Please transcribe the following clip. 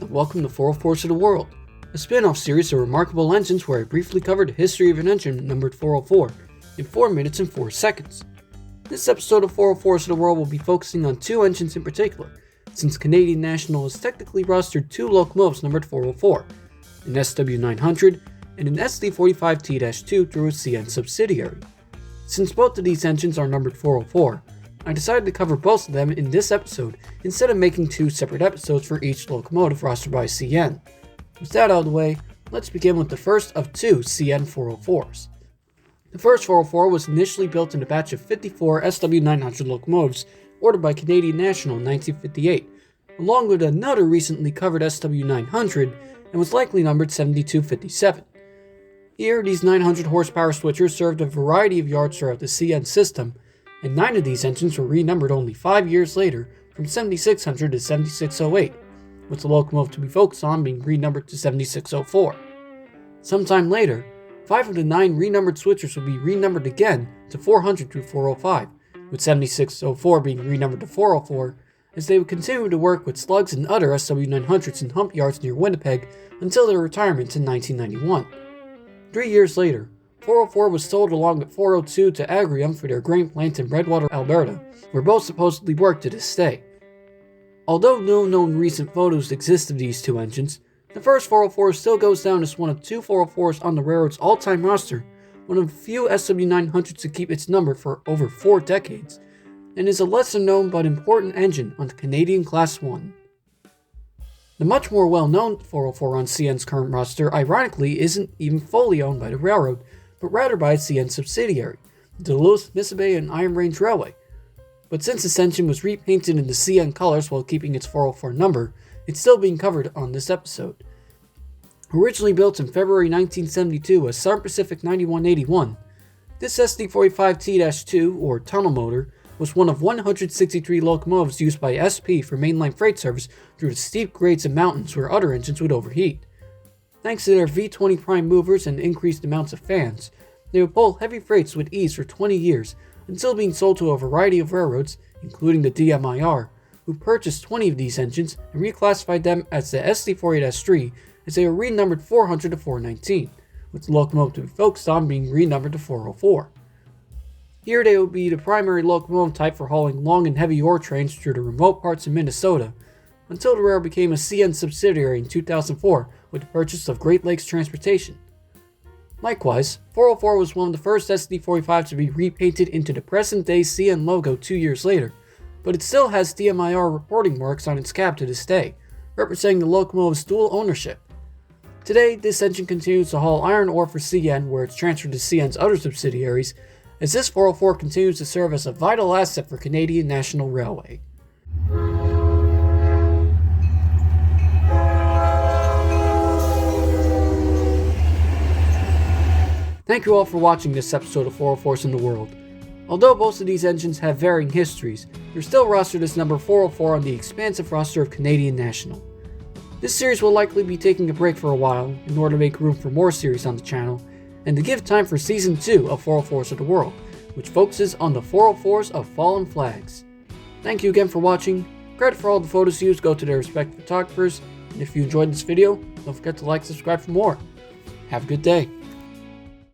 episode, welcome to 404s of the World, a spin-off series of remarkable engines where I briefly covered the history of an engine numbered 404 in 4 minutes and 4 seconds. This episode of 404s of the World will be focusing on 2 engines in particular, since Canadian National has technically rostered 2 locomotives numbered 404, an SW900 and an SD45T-2 through a CN subsidiary. Since both of these engines are numbered 404, I decided to cover both of them in this episode instead of making 2 separate episodes for each locomotive rostered by CN. With that out of the way, let's begin with the first of 2 CN 404s. The first 404 was initially built in a batch of 54 SW900 locomotives ordered by Canadian National in 1958, along with another recently covered SW900 and was likely numbered 7257. Here, these 900 horsepower switchers served a variety of yards throughout the CN system, and 9 of these engines were renumbered only 5 years later from 7600 to 7608, with the locomotive to be focused on being renumbered to 7604. Sometime later, 5 of the 9 renumbered switchers would be renumbered again to 400 through 405, with 7604 being renumbered to 404, as they would continue to work with slugs and other SW900s in hump yards near Winnipeg until their retirement in 1991. 3 years later, 404 was sold along with 402 to Agrium for their grain plant in Redwater, Alberta, where both supposedly work to this day. Although no known recent photos exist of these 2 engines, the first 404 still goes down as one of 2 404s on the railroad's all-time roster, one of the few SW900s to keep its number for over 4 decades, and is a lesser known but important engine on the Canadian Class 1. The much more well-known 404 on CN's current roster ironically isn't even fully owned by the railroad, but rather by its CN subsidiary, the Duluth, Missabe, and Iron Range Railway. But since this engine was repainted in the CN colors while keeping its 404 number, it's still being covered on this episode. Originally built in February 1972 as Southern Pacific 9181, this SD45T-2, or tunnel motor, was one of 163 locomotives used by SP for mainline freight service through the steep grades and mountains where other engines would overheat. Thanks to their V20 prime movers and increased amounts of fans, they would pull heavy freights with ease for 20 years until being sold to a variety of railroads, including the DMIR, who purchased 20 of these engines and reclassified them as the SD48S3 as they were renumbered 400 to 419, with the locomotive to be focused on being renumbered to 404. Here they would be the primary locomotive type for hauling long and heavy ore trains through the remote parts of Minnesota, until the railroad became a CN subsidiary in 2004 with the purchase of Great Lakes Transportation. Likewise, 404 was one of the first SD45s to be repainted into the present-day CN logo 2 years later, but it still has DMIR reporting marks on its cab to this day, representing the locomotive's dual ownership. Today, this engine continues to haul iron ore for CN where it's transferred to CN's other subsidiaries, as this 404 continues to serve as a vital asset for Canadian National Railway. Thank you all for watching this episode of 404s in the World. Although both of these engines have varying histories, they're still rostered as number 404 on the expansive roster of Canadian National. This series will likely be taking a break for a while in order to make room for more series on the channel, and to give time for Season 2 of 404s of the World, which focuses on the 404s of fallen flags. Thank you again for watching. Credit for all the photos used go to their respective photographers, and if you enjoyed this video, don't forget to like and subscribe for more. Have a good day.